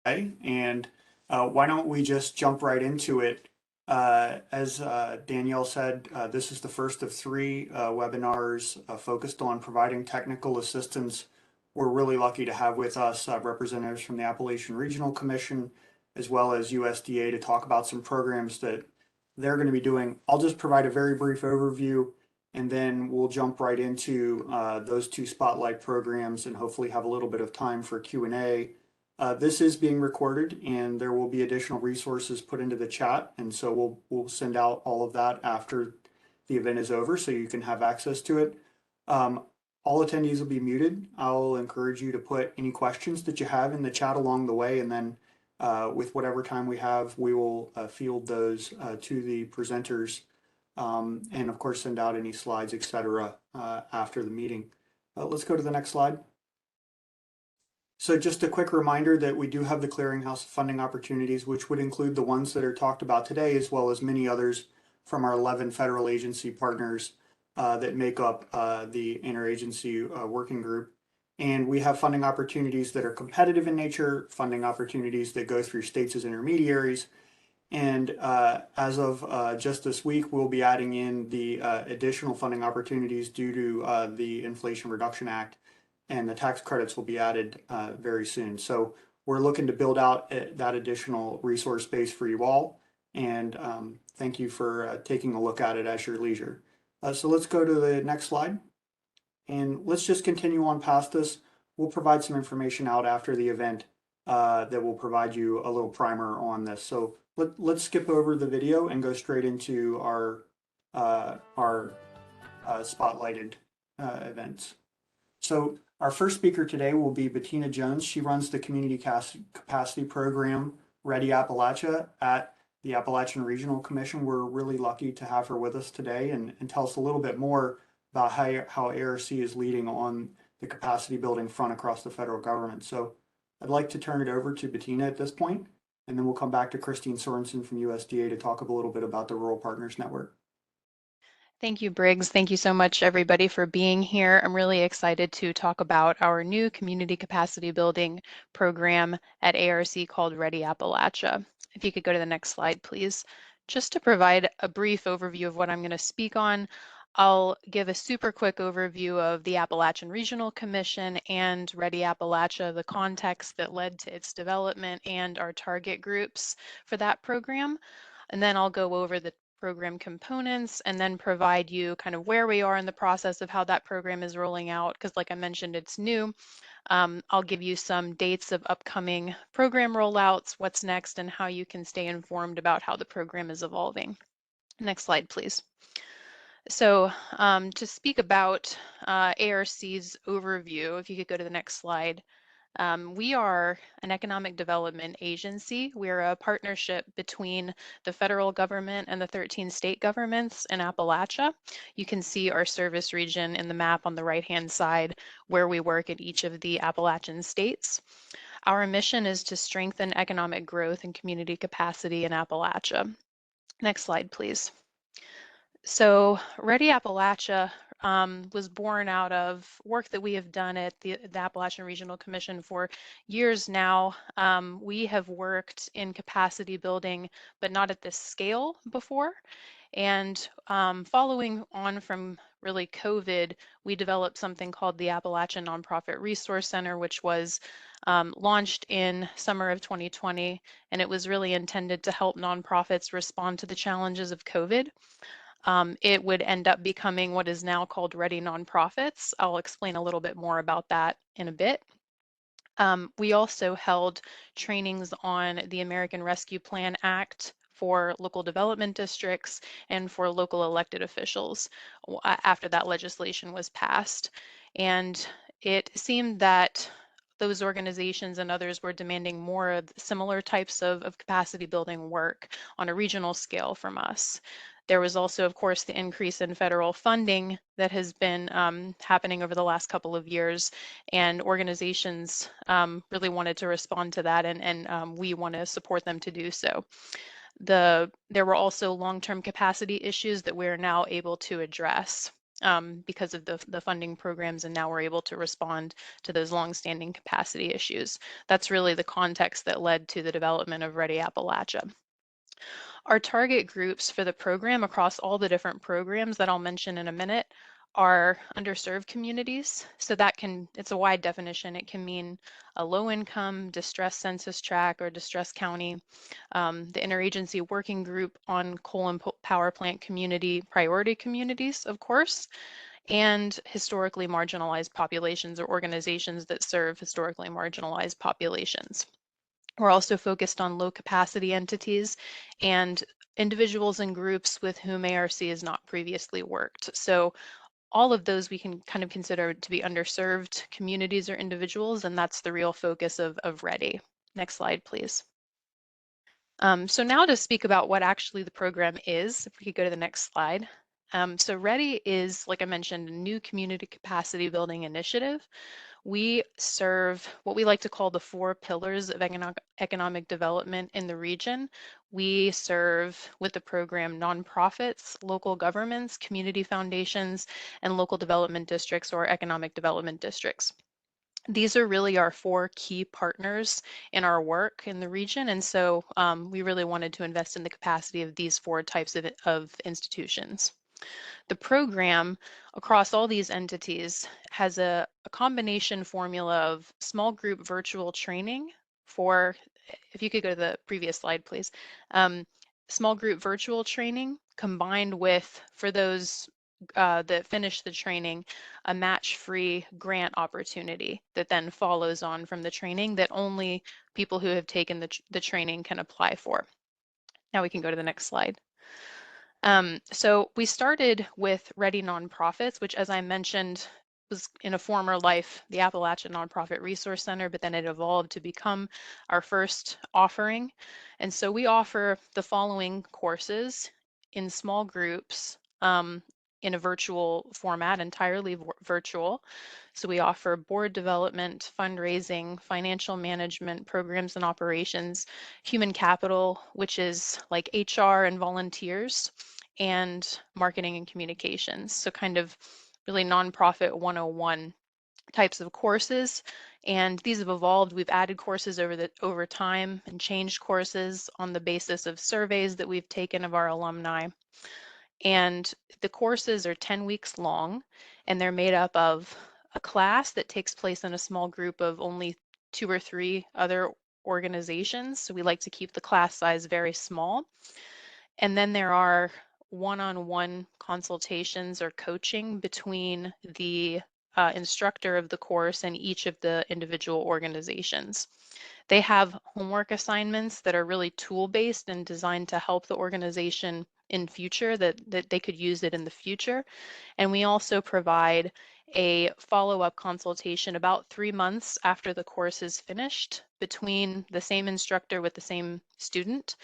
and why don't we just jump right into it? As Danielle said, this is the first of three webinars focused on providing technical assistance. We're really lucky to have with us representatives from the Appalachian Regional Commission as well as USDA to talk about some programs that they're going to be doing. I'll just provide a very brief overview and then we'll jump right into those two spotlight programs and hopefully have a little bit of time for Q&A. This is being recorded and there will be additional resources put into the chat. And so we'll send out all of that after the event is over so you can have access to it. All attendees will be muted. I'll encourage you to put any questions that you have in the chat along the way. And then with whatever time we have, we will field those to the presenters and of course send out any slides, etc. After the meeting. Let's go to the next slide. So just a quick reminder that we do have the Clearinghouse funding opportunities, which would include the ones that are talked about today, as well as many others from our 11 federal agency partners that make up the interagency working group. And we have funding opportunities that are competitive in nature, funding opportunities that go through states as intermediaries. And as of just this week, we'll be adding in the additional funding opportunities due to the Inflation Reduction Act, and the tax credits will be added very soon. So we're looking to build out that additional resource base for you all. And thank you for taking a look at it at your leisure. So let's go to the next slide. And let's just continue on past this. We'll provide some information out after the event that will provide you a little primer on this. So let's skip over the video and go straight into our spotlighted events. So our first speaker today will be Bettina Jones. She runs the Community Capacity Program, Ready Appalachia, at the Appalachian Regional Commission. We're really lucky to have her with us today and tell us a little bit more about how ARC is leading on the capacity building front across the federal government. So I'd like to turn it over to Bettina at this point, and then we'll come back to Christine Sorensen from USDA to talk a little bit about the Rural Partners Network. Thank you, Briggs. Thank you so much, everybody, for being here. I'm really excited to talk about our new community capacity building program at ARC called Ready Appalachia. If you could go to the next slide, please. Just to provide a brief overview of what I'm going to speak on, I'll give a super quick overview of the Appalachian Regional Commission and Ready Appalachia, the context that led to its development, and our target groups for that program. And then I'll go over the program components and then provide you kind of where we are in the process of how that program is rolling out, because like I mentioned, it's new. I'll give you some dates of upcoming program rollouts, what's next, and how you can stay informed about how the program is evolving. Next slide, please. So to speak about ARC's overview, if you could go to the next slide. We are an economic development agency. We're a partnership between the federal government and the 13 state governments in Appalachia. You can see our service region in the map on the right-hand side where we work in each of the Appalachian states. Our mission is to strengthen economic growth and community capacity in Appalachia. Next slide, please. So Ready Appalachia was born out of work that we have done at the Appalachian Regional Commission for years now. We have worked in capacity building, but not at this scale before. And following on from really COVID, we developed something called the Appalachian Nonprofit Resource Center, which was launched in summer of 2020. And it was really intended to help nonprofits respond to the challenges of COVID. It would end up becoming what is now called Ready Nonprofits. I'll explain a little bit more about that in a bit. We also held trainings on the American Rescue Plan Act for local development districts and for local elected officials after that legislation was passed. And it seemed that those organizations and others were demanding more of similar types of capacity building work on a regional scale from us. There was also, of course, the increase in federal funding that has been happening over the last couple of years, and organizations really wanted to respond to that, and we want to support them to do so. There were also long-term capacity issues that we're now able to address. because of the funding programs, and now we're able to respond to those longstanding capacity issues. That's really the context that led to the development of Ready Appalachia. Our target groups for the program across all the different programs that I'll mention in a minute are underserved communities. So it's a wide definition. It can mean a low income, distressed census tract or distressed county, the interagency working group on coal and power plant community priority communities, of course, and historically marginalized populations or organizations that serve historically marginalized populations. We're also focused on low capacity entities and individuals and groups with whom ARC has not previously worked. So all of those we can kind of consider to be underserved communities or individuals, and that's the real focus of READY. Next slide, please. So now to speak about what actually the program is, if we could go to the next slide. So READY is, like I mentioned, a new community capacity building initiative. We serve what we like to call the 4 pillars of economic development in the region. We serve with the program nonprofits, local governments, community foundations, and local development districts or economic development districts. These are really our 4 key partners in our work in the region. And so we really wanted to invest in the capacity of these 4 types of institutions. The program across all these entities has a combination formula of small group virtual training for, if you could go to the previous slide, please, small group virtual training combined with, for those that finish the training, a match-free grant opportunity that then follows on from the training that only people who have taken the training can apply for. Now we can go to the next slide. So we started with Ready Nonprofits, which, as I mentioned, was in a former life the Appalachian Nonprofit Resource Center, but then it evolved to become our first offering. And so we offer the following courses in small groups in a virtual format, entirely virtual. So we offer board development, fundraising, financial management, programs and operations, human capital, which is like HR and volunteers, and marketing and communications. So kind of really nonprofit 101 types of courses. And these have evolved. We've added courses over time and changed courses on the basis of surveys that we've taken of our alumni. And the courses are 10 weeks long, and they're made up of a class that takes place in a small group of only 2 or 3 other organizations. So we like to keep the class size very small. And then there are one-on-one consultations or coaching between the instructor of the course and each of the individual organizations. They have homework assignments that are really tool-based and designed to help the organization in future, that they could use it in the future. And we also provide a follow-up consultation about 3 months after the course is finished between the same instructor with the same student,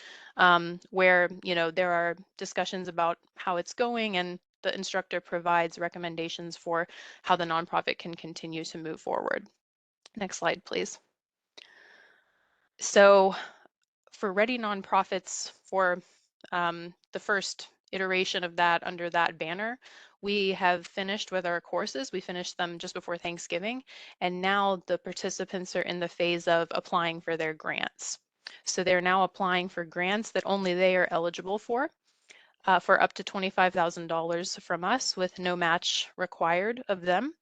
where there are discussions about how it's going, and the instructor provides recommendations for how the nonprofit can continue to move forward. Next slide, please. So for Ready Nonprofits, for the first iteration of that under that banner, we have finished with our courses. We finished them just before Thanksgiving, and now the participants are in the phase of applying for their grants. So they're now applying for grants that only they are eligible for up to $25,000 from us with no match required of them.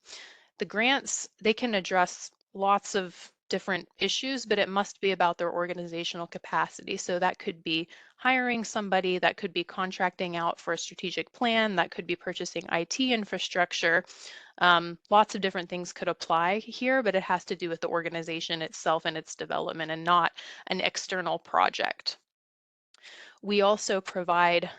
The grants, they can address lots of different issues, but it must be about their organizational capacity. So that could be hiring somebody, that could be contracting out for a strategic plan, that could be purchasing IT infrastructure. Lots of different things could apply here, but it has to do with the organization itself and its development and not an external project. We also provide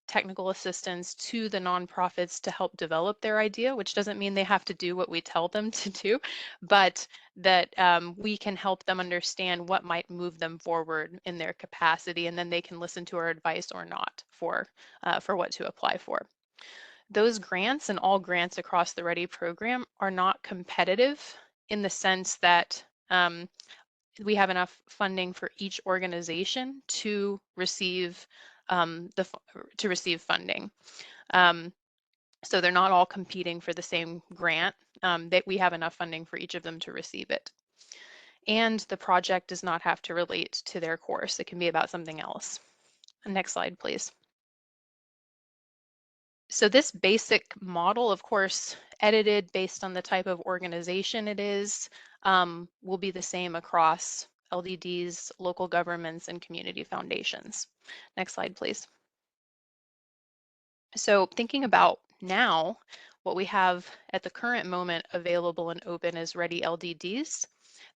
technical assistance to the nonprofits to help develop their idea, which doesn't mean they have to do what we tell them to do, but that we can help them understand what might move them forward in their capacity, and then they can listen to our advice or not for what to apply for. Those grants and all grants across the READY program are not competitive in the sense that we have enough funding for each organization to receive funding. So they're not all competing for the same grant. That we have enough funding for each of them to receive it. And the project does not have to relate to their course. It can be about something else. Next slide, please. So this basic model, of course, edited based on the type of organization it is, will be the same across LDDs, local governments, and community foundations. Next slide, please. So thinking about now, what we have at the current moment available and open is Ready LDDs.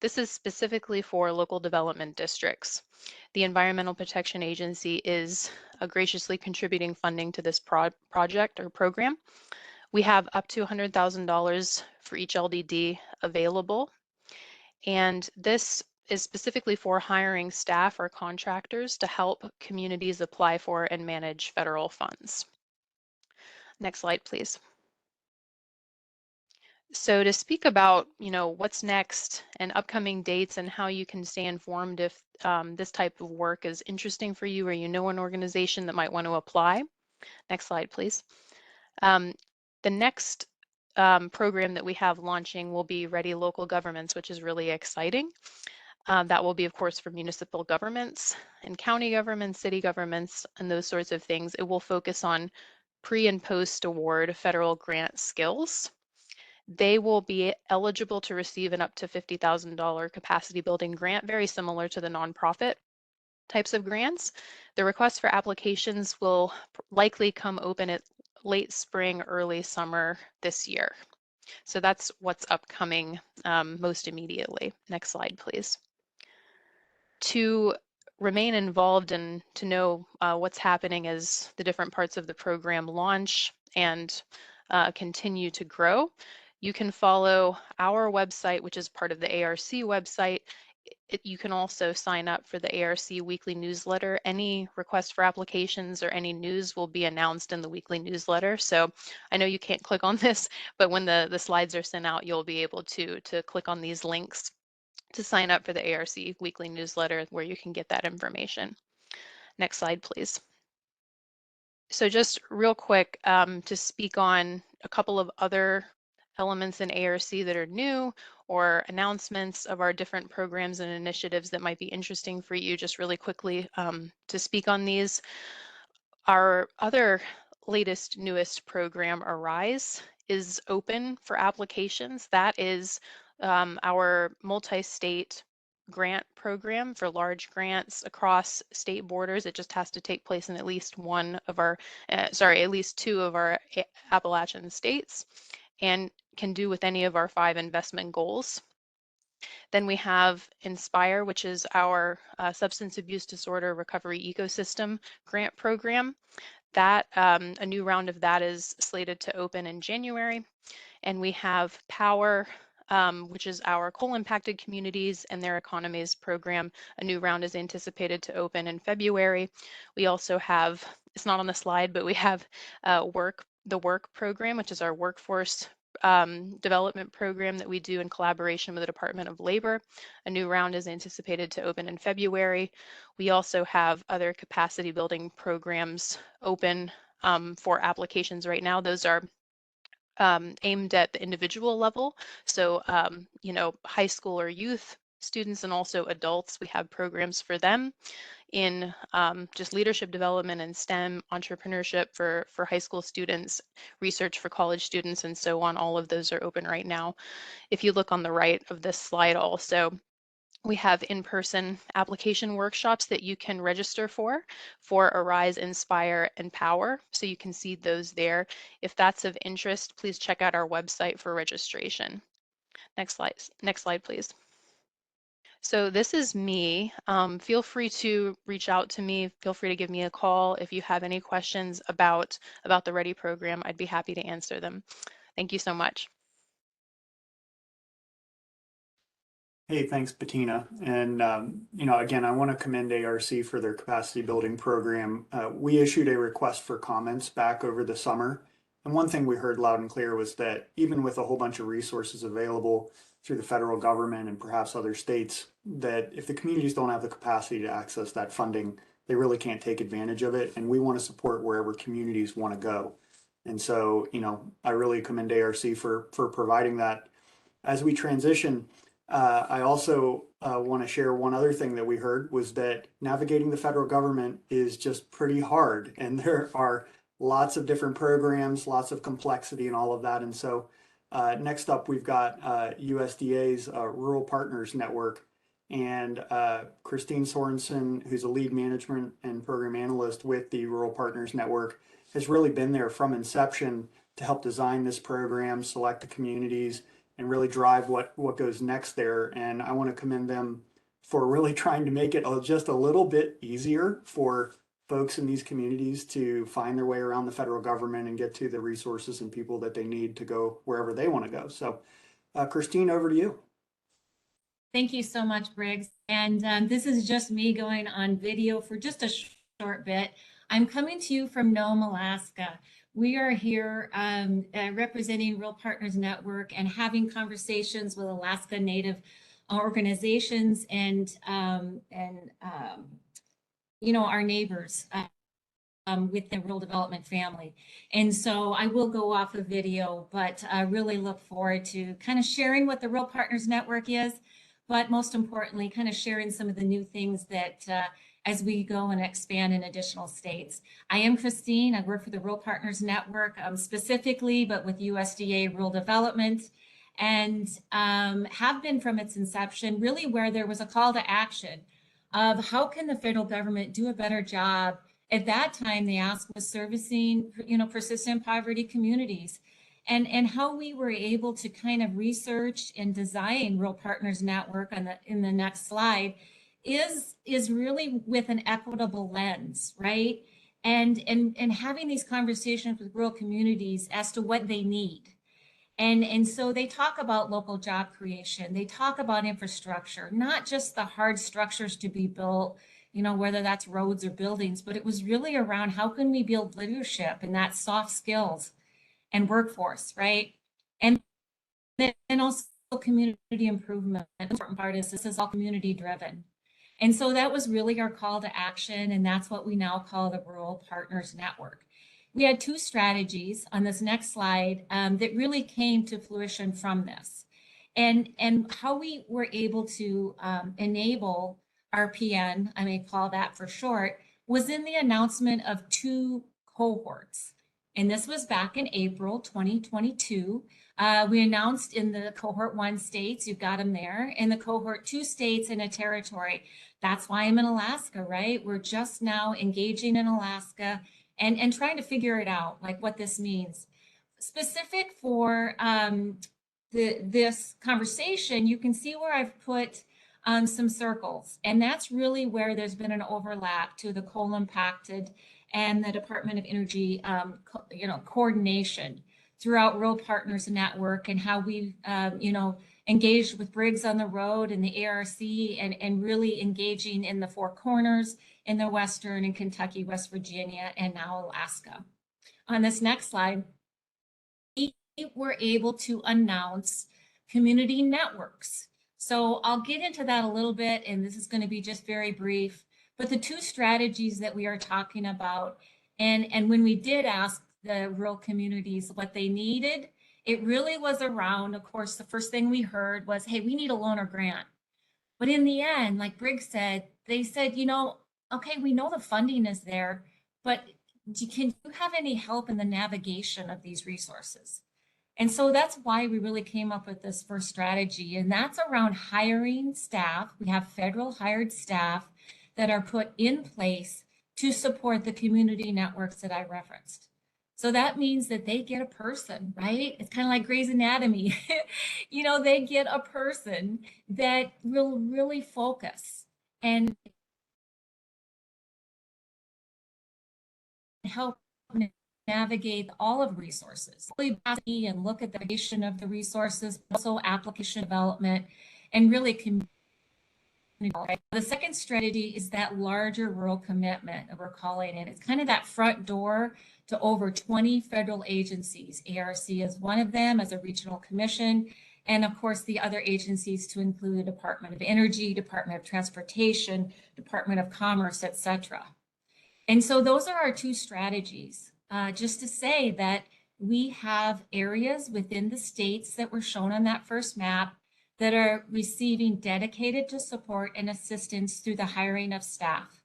This is specifically for local development districts. The Environmental Protection Agency is graciously contributing funding to this project or program. We have up to $100,000 for each LDD available. And this is specifically for hiring staff or contractors to help communities apply for and manage federal funds. Next slide, please. So to speak about, what's next and upcoming dates and how you can stay informed if this type of work is interesting for you or you know an organization that might want to apply. Next slide, please. The next program that we have launching will be Ready Local Governments, which is really exciting. That will be, of course, for municipal governments and county governments, city governments, and those sorts of things. It will focus on pre and post award federal grant skills. They will be eligible to receive an up to $50,000 capacity building grant, very similar to the nonprofit types of grants. The request for applications will likely come open at late spring, early summer this year. So that's what's upcoming most immediately. Next slide, please. To remain involved and to know what's happening as the different parts of the program launch and continue to grow, you can follow our website, which is part of the ARC website. You can also sign up for the ARC weekly newsletter. Any request for applications or any news will be announced in the weekly newsletter. So I know you can't click on this, but when the slides are sent out, you'll be able to click on these links to sign up for the ARC weekly newsletter where you can get that information. Next slide, please. So just real quick to speak on a couple of other elements in ARC that are new or announcements of our different programs and initiatives that might be interesting for you, just really quickly to speak on these. Our other latest, newest program, Arise, is open for applications. That is our multi-state grant program for large grants across state borders. It just has to take place in at least at least two of our Appalachian states, and can do with any of our 5 investment goals. Then we have Inspire, which is our substance abuse disorder recovery ecosystem grant program. That a new round of that is slated to open in January. And we have Power, which is our coal-impacted communities and their economies program. A new round is anticipated to open in February. We also have, it's not on the slide, but we have the WORK program, which is our workforce development program that we do in collaboration with the Department of Labor. A new round is anticipated to open in February. We also have other capacity building programs open for applications right now. Those are aimed at the individual level. So, high school or youth students and also adults, we have programs for them in just leadership development and STEM, entrepreneurship for high school students, research for college students, and so on. All of those are open right now. If you look on the right of this slide also, we have in-person application workshops that you can register for Arise, Inspire, and Power. So you can see those there. If that's of interest, please check out our website for registration. Next slide, please. So this is me. Feel free to reach out to me. Feel free to give me a call if you have any questions about the Ready program. I'd be happy to answer them. Thank you so much. Hey, thanks, Bettina. And, again, I want to commend ARC for their capacity building program. We issued a request for comments back over the summer. And one thing we heard loud and clear was that even with a whole bunch of resources available through the federal government and perhaps other states, that if the communities don't have the capacity to access that funding, they really can't take advantage of it. And we want to support wherever communities want to go. And so, I really commend ARC for providing that. As we transition, I also want to share one other thing that we heard was that navigating the federal government is just pretty hard, and there are lots of different programs, lots of complexity and all of that. And so next up, we've got USDA's Rural Partners Network, and Christine Sorensen, who's a lead management and program analyst with the Rural Partners Network, has really been there from inception to help design this program, select the communities, and really drive what goes next there. And I want to commend them for really trying to make it just a little bit easier for folks in these communities to find their way around the federal government and get to the resources and people that they need to go wherever they want to go. So, Christine, over to you. Thank you so much, Briggs. And this is just me going on video for just a short bit. I'm coming to you from Nome, Alaska. We are here representing Rural Partners Network and having conversations with Alaska Native organizations and our neighbors with the rural development family. And so I will go off of video, but I really look forward to kind of sharing what the Rural Partners Network is, but most importantly, kind of sharing some of the new things that as we go and expand in additional states. I am Christine. I work for the Rural Partners Network specifically, but with USDA Rural Development, and have been from its inception, really where there was a call to action of how can the federal government do a better job. At that time, the ask was servicing, persistent poverty communities, and how we were able to kind of research and design Rural Partners Network in the next slide is really with an equitable lens, right? And having these conversations with rural communities as to what they need. And so they talk about local job creation. They talk about infrastructure, not just the hard structures to be built, whether that's roads or buildings, but it was really around how can we build leadership and that soft skills and workforce, right? And then also community improvement. The important part is this is all community driven. And so that was really our call to action. And that's what we now call the Rural Partners Network. We had two strategies on this next slide that really came to fruition from this. And how we were able to enable RPN, I may call that for short, was in the announcement of two cohorts. And this was back in April 2022. We announced in the cohort 1 states, you've got them there, in the cohort 2 states in a territory. That's why I'm in Alaska, right? We're just now engaging in Alaska and trying to figure it out, like what this means. Specific for this conversation, you can see where I've put some circles, and that's really where there's been an overlap to the coal impacted and the Department of Energy, coordination throughout Rural Partners Network, and how we've, engaged with Briggs on the Road and the ARC, and really engaging in the Four Corners in the Western and Kentucky, West Virginia, and now Alaska. On this next slide, we were able to announce community networks. So I'll get into that a little bit, and this is going to be just very brief. But the two strategies that we are talking about, and when we did ask the rural communities what they needed, it really was around, of course, the first thing we heard was, hey, we need a loan or grant. But in the end, like Briggs said, they said, okay, we know the funding is there, but can you have any help in the navigation of these resources? And so that's why we really came up with this first strategy, and that's around hiring staff. We have federal hired staff that are put in place to support the community networks that I referenced. So that means that they get a person, right? It's kind of like Grey's Anatomy. They get a person that will really focus and help navigate all of resources, and look at the creation of the resources, also application development, and really community. The second strategy is that larger rural commitment that we're calling it. It's kind of that front door to over 20 federal agencies. ARC is one of them as a regional commission, and of course the other agencies to include the Department of Energy, Department of Transportation, Department of Commerce, etc. And so those are our two strategies. Just to say that we have areas within the states that were shown on that first map that are receiving dedicated to support and assistance through the hiring of staff,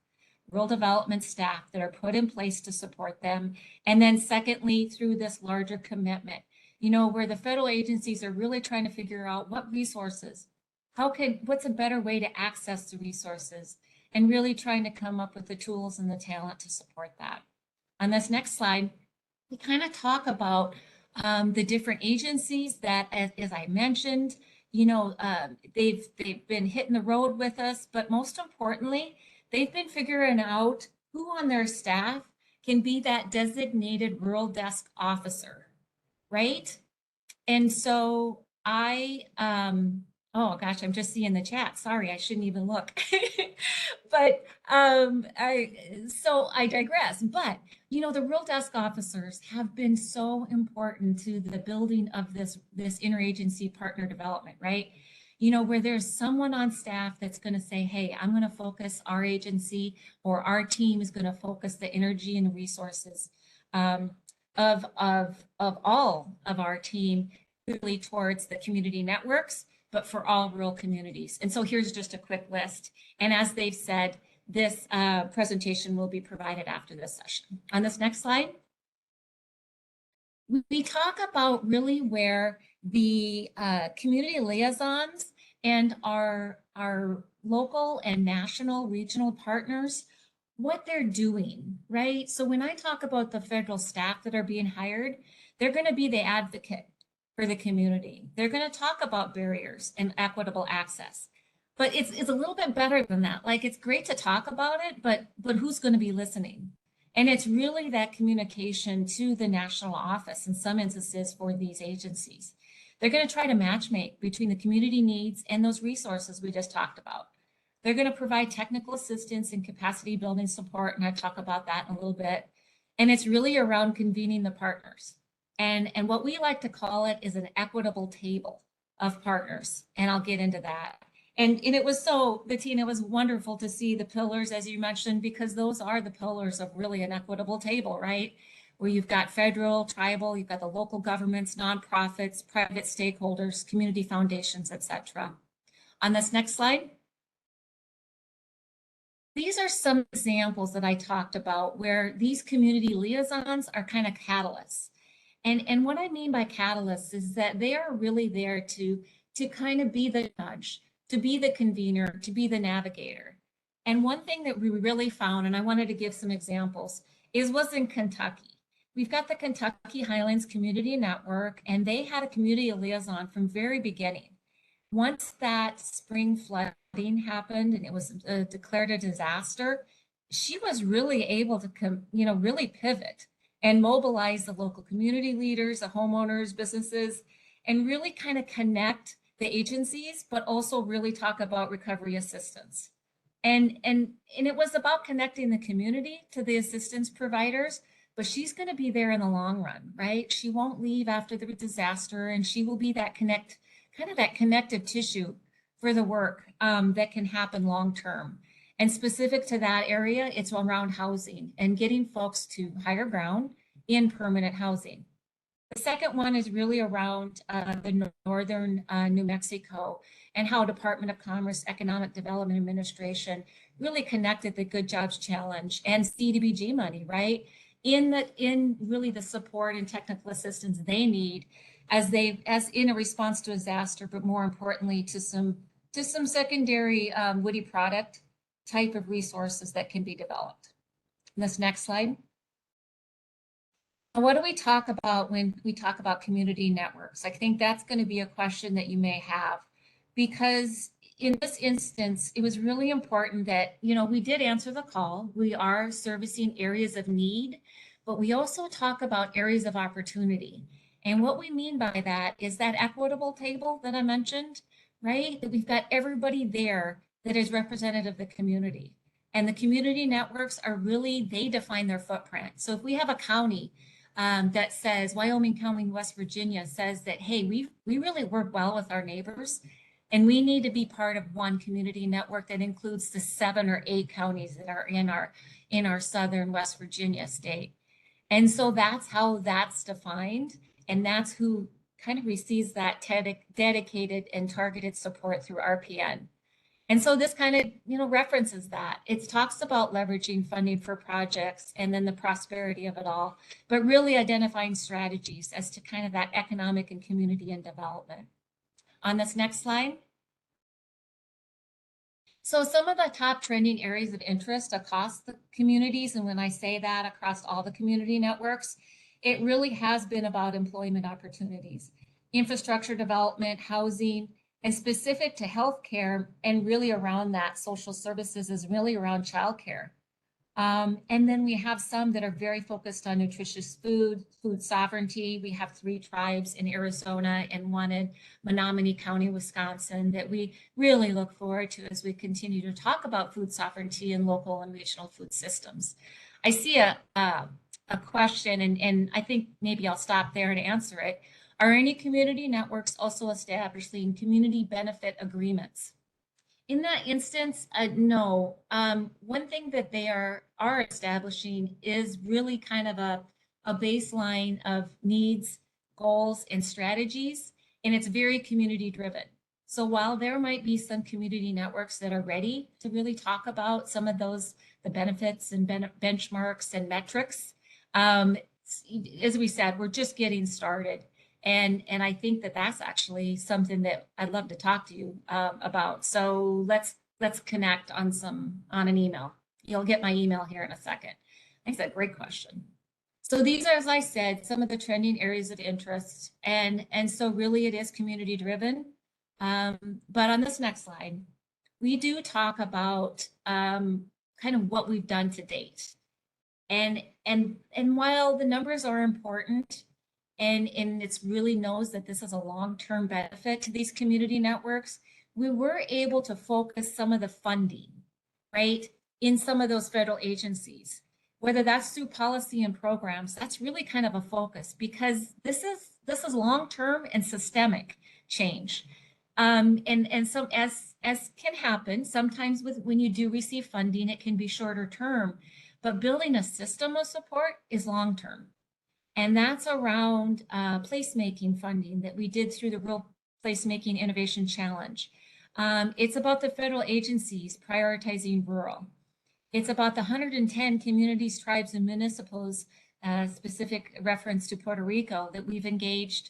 rural development staff that are put in place to support them. And then secondly, through this larger commitment, you know, where the federal agencies are really trying to figure out what resources, what's a better way to access the resources, and really trying to come up with the tools and the talent to support that. On this next slide, we kind of talk about the different agencies that, as I mentioned, you know, they've been hitting the road with us, but most importantly, they've been figuring out who on their staff can be that designated rural desk officer, right? And so oh gosh, I'm just seeing the chat. Sorry, I shouldn't even look. But I digress. But you know, the rural desk officers have been so important to the building of this interagency partner development, right? You know, where there's someone on staff that's going to say, hey, I'm going to focus our agency, or our team is going to focus the energy and resources of all of our team really towards the community networks, but for all rural communities. And so here's just a quick list. And as they've said, this presentation will be provided after this session. On this next slide, we talk about really where the community liaisons and our local and national regional partners, what they're doing, right? So when I talk about the federal staff that are being hired, they're going to be the advocate for the community. They're going to talk about barriers and equitable access. But it's a little bit better than that. Like, it's great to talk about it, but who's going to be listening? And it's really that communication to the national office in some instances for these agencies. They're going to try to matchmake between the community needs and those resources we just talked about. They're going to provide technical assistance and capacity building support, and I'll talk about that in a little bit. And it's really around convening the partners. And what we like to call it is an equitable table of partners, and I'll get into that. And it was so, Bettina, it was wonderful to see the pillars, as you mentioned, because those are the pillars of really an equitable table, right? Where you've got federal, tribal, you've got the local governments, nonprofits, private stakeholders, community foundations, etc. On this next slide, these are some examples that I talked about where these community liaisons are kind of catalysts. And what I mean by catalysts is that they are really there to kind of be the nudge, to be the convener, to be the navigator. And one thing that we really found, and I wanted to give some examples, was in Kentucky. We've got the Kentucky Highlands Community Network, and they had a community liaison from very beginning. Once that spring flooding happened and it was declared a disaster, she was really able to really pivot and mobilize the local community leaders, the homeowners, businesses, and really kind of connect the agencies, but also really talk about recovery assistance. And it was about connecting the community to the assistance providers, but she's going to be there in the long run, right? She won't leave after the disaster, and she will be that that connective tissue for the work that can happen long term. And specific to that area, it's around housing and getting folks to higher ground in permanent housing. The second one is really around the northern New Mexico and how Department of Commerce Economic Development Administration really connected the Good Jobs Challenge and CDBG money, right? In really the support and technical assistance they need as in a response to disaster, but more importantly to some secondary woody product type of resources that can be developed. This next slide. What do we talk about when we talk about community networks? I think that's going to be a question that you may have, because in this instance, it was really important that, we did answer the call. We are servicing areas of need, but we also talk about areas of opportunity. And what we mean by that is that equitable table that I mentioned, right? That we've got everybody there that is representative of the community. And the community networks are really, they define their footprint. So if we have a county that says, Wyoming County, West Virginia says that, hey, we really work well with our neighbors, and we need to be part of one community network that includes the 7 or 8 counties that are in our southern West Virginia state. And so that's how that's defined. And that's who kind of receives that dedicated and targeted support through RPN. And so this kind of, references that. It talks about leveraging funding for projects and then the prosperity of it all, but really identifying strategies as to kind of that economic and community and development. On this next slide. So some of the top trending areas of interest across the communities, and when I say that across all the community networks, it really has been about employment opportunities, infrastructure development, housing, and specific to healthcare, and really around that social services is really around childcare. And then we have some that are very focused on nutritious food sovereignty. We have 3 tribes in Arizona and 1 in Menominee County, Wisconsin, that we really look forward to as we continue to talk about food sovereignty and local and regional food systems. I see a question, and I think maybe I'll stop there and answer it. Are any community networks also establishing community benefit agreements? In that instance, no. One thing that they are establishing is really kind of a baseline of needs, goals, and strategies, and it's very community driven. So while there might be some community networks that are ready to really talk about some of those, the benefits and benchmarks and metrics, as we said, we're just getting started. And I think that that's actually something that I'd love to talk to you about. So let's connect on an email. You'll get my email here in a second. Thanks, a great question. So these are, as I said, some of the trending areas of interest, and so really it is community driven. But on this next slide, we do talk about kind of what we've done to date, and while the numbers are important. And it's really knows that this is a long-term benefit to these community networks, we were able to focus some of the funding, right, in some of those federal agencies, whether that's through policy and programs. That's really kind of a focus, because this is long-term and systemic change. And so as can happen sometimes when you do receive funding, it can be shorter term, but building a system of support is long-term. And that's around placemaking funding that we did through the Rural Placemaking Innovation Challenge. It's about the federal agencies prioritizing rural. It's about the 110 communities, tribes, and municipals, specific reference to Puerto Rico, that we've engaged,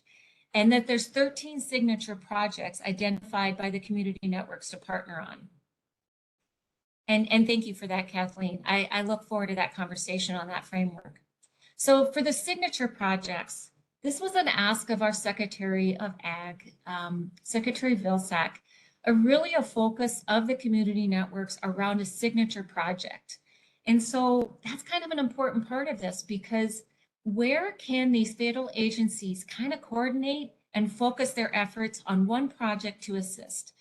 and that there's 13 signature projects identified by the community networks to partner on. And thank you for that, Kathleen. I look forward to that conversation on that framework. So for the signature projects, this was an ask of our Secretary of Ag, Secretary Vilsack, really a focus of the community networks around a signature project. And so that's kind of an important part of this, because where can these federal agencies kind of coordinate and focus their efforts on one project to assist?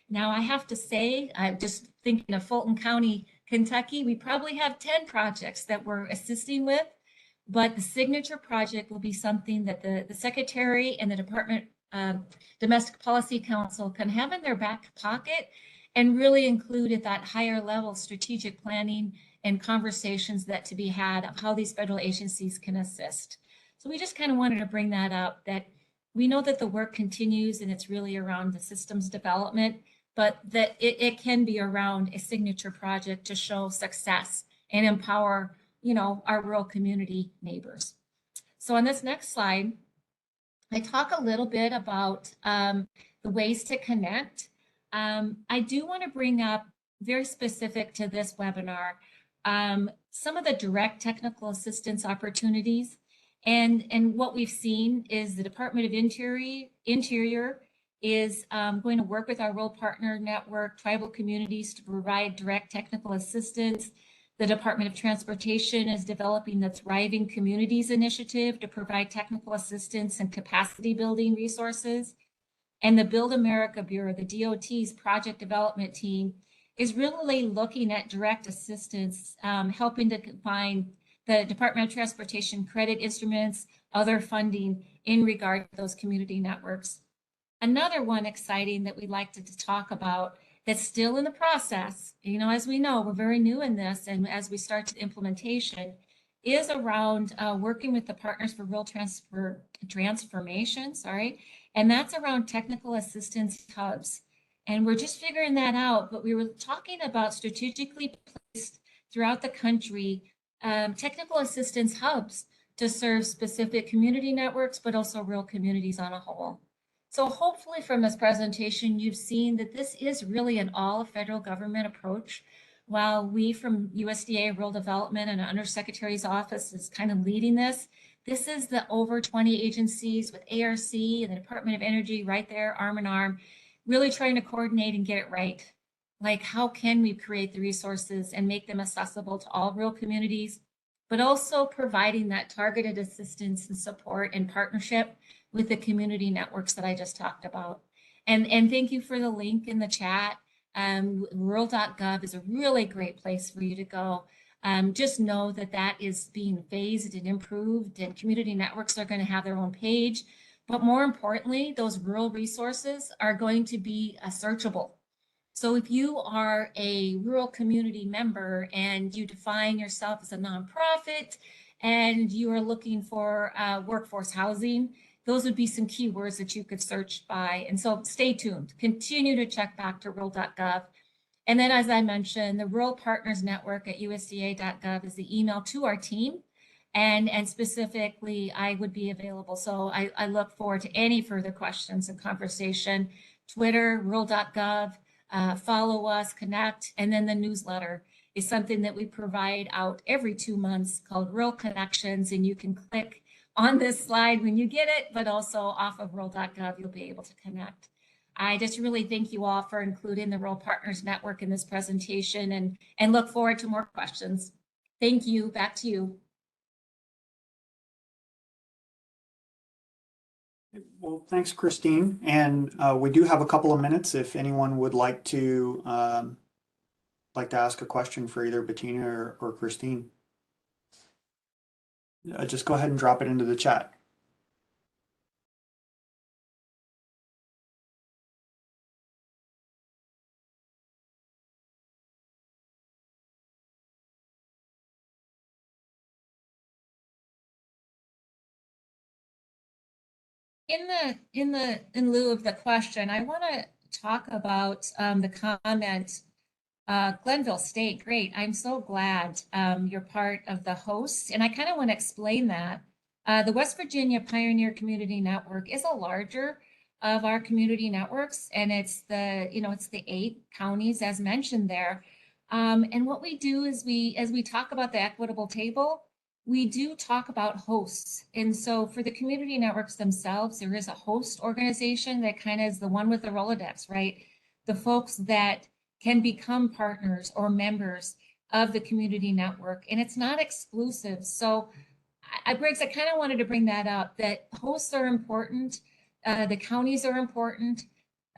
Now, I have to say, I'm just thinking of Fulton County, Kentucky, we probably have 10 projects that we're assisting with. But the signature project will be something that the Secretary and the Department Domestic Policy Council can have in their back pocket and really include at that higher level strategic planning and conversations that to be had of how these federal agencies can assist. So we just kind of wanted to bring that up, that we know that the work continues and it's really around the systems development, but that it can be around a signature project to show success and empower our rural community neighbors. So on this next slide, I talk a little bit about the ways to connect. I do want to bring up, very specific to this webinar, some of the direct technical assistance opportunities. And what we've seen is the Department of Interior is going to work with our Rural Partner Network, tribal communities, to provide direct technical assistance. The Department of Transportation is developing the Thriving Communities Initiative to provide technical assistance and capacity building resources. And the Build America Bureau, the DOT's project development team, is really looking at direct assistance, helping to find the Department of Transportation credit instruments, other funding in regard to those community networks. Another one exciting that we'd like to talk about that's still in the process, as we know, we're very new in this, and as we start the implementation, is around working with the Partners for Rural Transformation, and that's around technical assistance hubs. And we're just figuring that out, but we were talking about strategically placed throughout the country technical assistance hubs to serve specific community networks, but also rural communities on a whole. So hopefully from this presentation, you've seen that this is really an all federal government approach. While we from USDA Rural Development and Undersecretary's office is kind of leading this, this is the over 20 agencies with ARC and the Department of Energy right there, arm in arm, really trying to coordinate and get it right. Like, how can we create the resources and make them accessible to all rural communities, but also providing that targeted assistance and support and partnership with the community networks that I just talked about. And thank you for the link in the chat. Rural.gov is a really great place for you to go. Just know that that is being phased and improved, and community networks are going to have their own page. But more importantly, those rural resources are going to be searchable. So if you are a rural community member and you define yourself as a nonprofit and you are looking for workforce housing, those would be some keywords that you could search by. And so stay tuned, continue to check back to rural.gov. And then, as I mentioned, the Rural Partners Network at USDA.gov is the email to our team. And specifically, I would be available. So I look forward to any further questions and conversation. Twitter, rural.gov, follow us, connect, and then the newsletter is something that we provide out every 2 months called Rural Connections, and you can click on this slide when you get it, but also off of rural.gov, you'll be able to connect. I just really thank you all for including the Rural Partners Network in this presentation and look forward to more questions. Thank you. Back to you. Well, thanks, Christine. And we do have a couple of minutes if anyone would like to ask a question for either Bettina or Christine. Just go ahead and drop it into the chat. In lieu of the question, I want to talk about the comment. Glenville State, great. I'm so glad you're part of the host, and I kind of want to explain that. The West Virginia Pioneer Community Network is a larger of our community networks, and it's the it's the 8 counties as mentioned there. And what we do is as we talk about the equitable table, we do talk about hosts. And so for the community networks themselves, there is a host organization that kind of is the one with the Rolodex, right? The folks that can become partners or members of the community network, and it's not exclusive. So Briggs, I kind of wanted to bring that up, that hosts are important, the counties are important,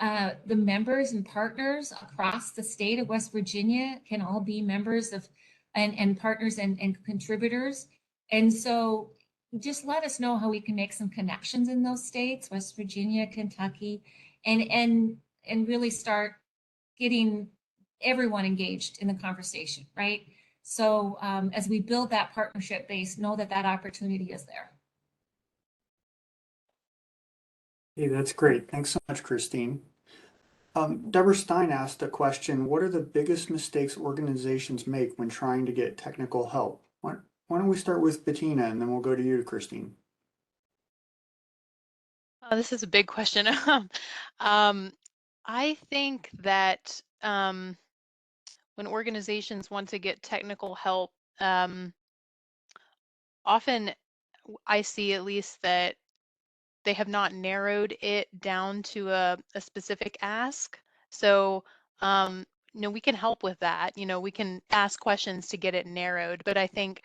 the members and partners across the state of West Virginia can all be members of and partners and contributors. And so just let us know how we can make some connections in those states, West Virginia, Kentucky, and really start getting everyone engaged in the conversation, right? So as we build that partnership base, know that that opportunity is there. Hey, that's great. Thanks so much, Christine. Deborah Stein asked a question: what are the biggest mistakes organizations make when trying to get technical help? Why don't we start with Bettina, and then we'll go to you, Christine. Oh, this is a big question. I think that when organizations want to get technical help, often I see at least that they have not narrowed it down to a specific ask. So, we can help with that. We can ask questions to get it narrowed, but I think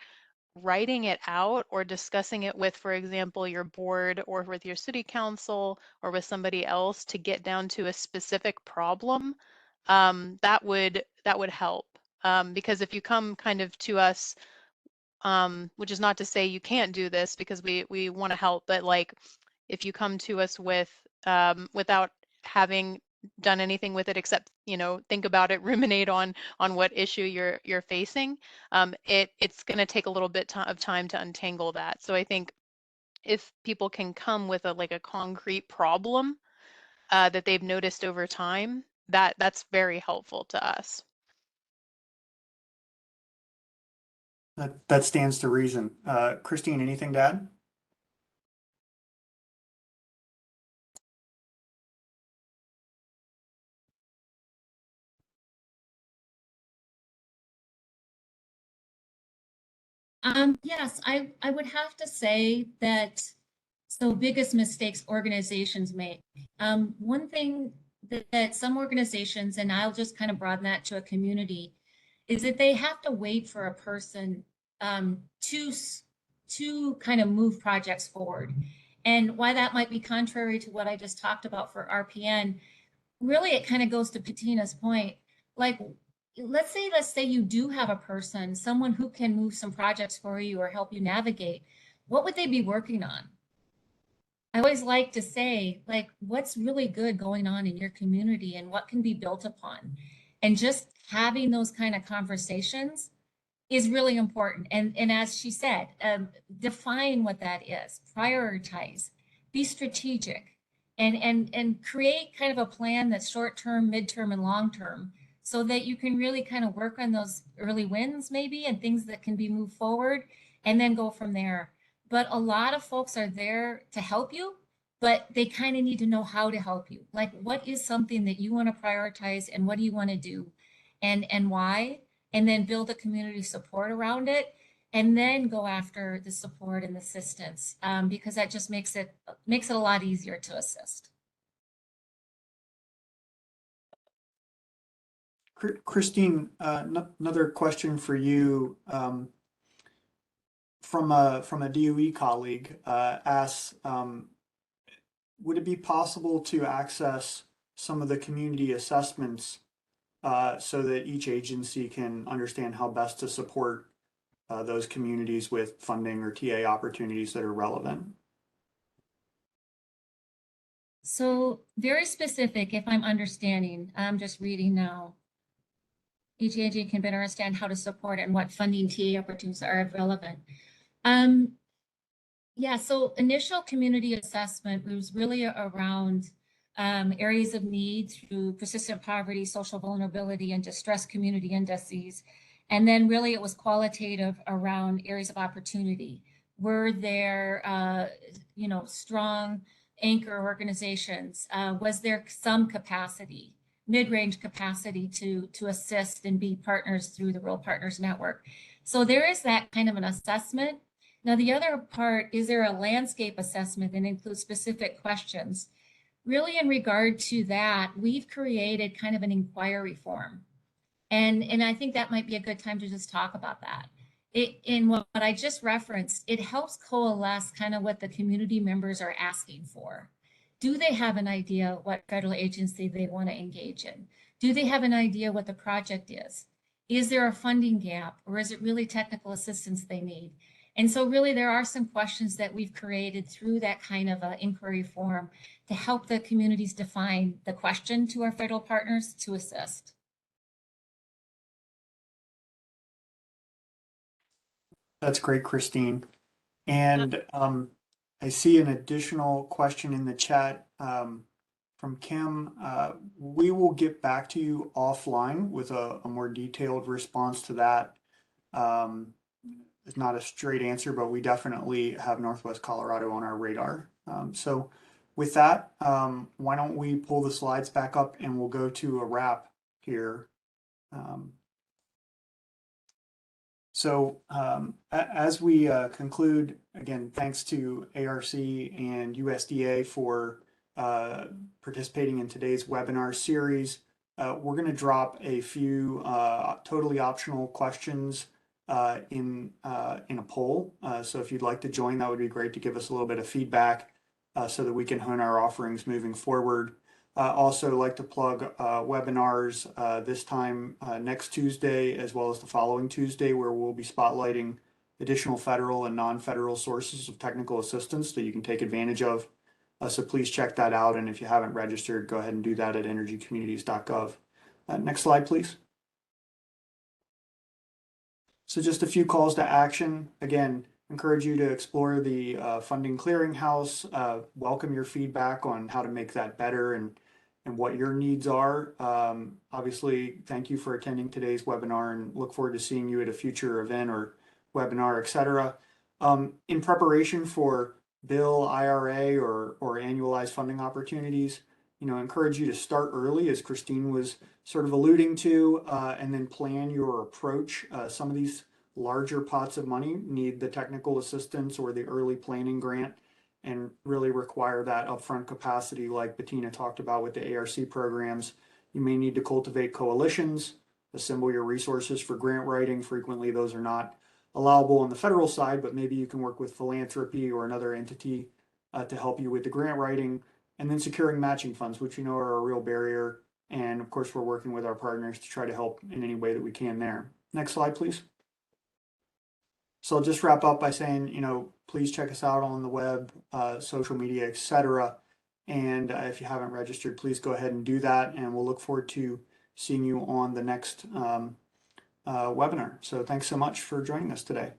writing it out or discussing it with, for example, your board or with your city council or with somebody else to get down to a specific problem, that would help. Because if you come kind of to us, which is not to say you can't do this, because we want to help, but like if you come to us with without having done anything with it except, think about it, ruminate on what issue you're facing, it's going to take a little bit of time to untangle that. So I think if people can come with a concrete problem that they've noticed over time, that's very helpful to us. That stands to reason. Christine, anything to add? Yes, I would have to say that, so biggest mistakes organizations make. One thing that some organizations, and I'll just kind of broaden that to a community, is that they have to wait for a person to kind of move projects forward. And why that might be contrary to what I just talked about for RPN, really it kind of goes to Patina's point. Like, let's say you do have a person, someone who can move some projects for you or help you navigate. What would they be working on? I always like to say, like, what's really good going on in your community and what can be built upon? And just having those kind of conversations is really important. And as she said, define what that is, prioritize, be strategic, and create kind of a plan that's short term, midterm, and long term, so that you can really kind of work on those early wins maybe and things that can be moved forward, and then go from there. But a lot of folks are there to help you, but they kind of need to know how to help you. Like, what is something that you want to prioritize and what do you want to do, and why? And then build a community support around it, and then go after the support and assistance, because that just makes it a lot easier to assist. Christine, another question for you, from a DOE colleague, asks, would it be possible to access some of the community assessments so that each agency can understand how best to support those communities with funding or TA opportunities that are relevant? So very specific, if I'm understanding, I'm just reading now. Each agency can better understand how to support and what funding TA opportunities are relevant. Yeah, so initial community assessment was really around areas of need through persistent poverty, social vulnerability, and distressed community indices. And then really it was qualitative around areas of opportunity. Were there, strong anchor organizations? Was there some capacity, mid-range capacity to assist and be partners through the Rural Partners Network? So there is that kind of an assessment. Now, the other part, is there a landscape assessment that includes specific questions? Really, in regard to that, we've created kind of an inquiry form. And I think that might be a good time to just talk about that. In what I just referenced, it helps coalesce kind of what the community members are asking for. Do they have an idea what federal agency they want to engage in? Do they have an idea what the project is? Is there a funding gap, or is it really technical assistance they need? And so really there are some questions that we've created through that kind of inquiry form to help the communities define the question to our federal partners to assist. That's great, Christine. And I see an additional question in the chat from Kim. We will get back to you offline with a more detailed response to that. It's not a straight answer, but we definitely have Northwest Colorado on our radar. So with that, why don't we pull the slides back up and we'll go to a wrap here. As we conclude, again, thanks to ARC and USDA for participating in today's webinar series. We're going to drop a few totally optional questions in a poll. So if you'd like to join, that would be great to give us a little bit of feedback so that we can hone our offerings moving forward. Also like to plug webinars this time next Tuesday, as well as the following Tuesday, where we'll be spotlighting additional federal and non-federal sources of technical assistance that you can take advantage of. So please check that out. And if you haven't registered, go ahead and do that at energycommunities.gov. Next slide, please. So just a few calls to action. Again, encourage you to explore the funding clearinghouse, welcome your feedback on how to make that better and what your needs are. Obviously, thank you for attending today's webinar and look forward to seeing you at a future event or webinar, etc. In preparation for bill, IRA, or annualized funding opportunities, encourage you to start early, as Christine was sort of alluding to, and then plan your approach. Some of these larger pots of money need the technical assistance or the early planning grant and really require that upfront capacity like Bettina talked about with the ARC programs. You may need to cultivate coalitions, assemble your resources for grant writing. Frequently those are not allowable on the federal side, but maybe you can work with philanthropy or another entity to help you with the grant writing, and then securing matching funds, which are a real barrier. And of course, we're working with our partners to try to help in any way that we can there. Next slide, please. So I'll just wrap up by saying, please check us out on the web, social media, etc. And if you haven't registered, please go ahead and do that. And we'll look forward to seeing you on the next webinar. So thanks so much for joining us today.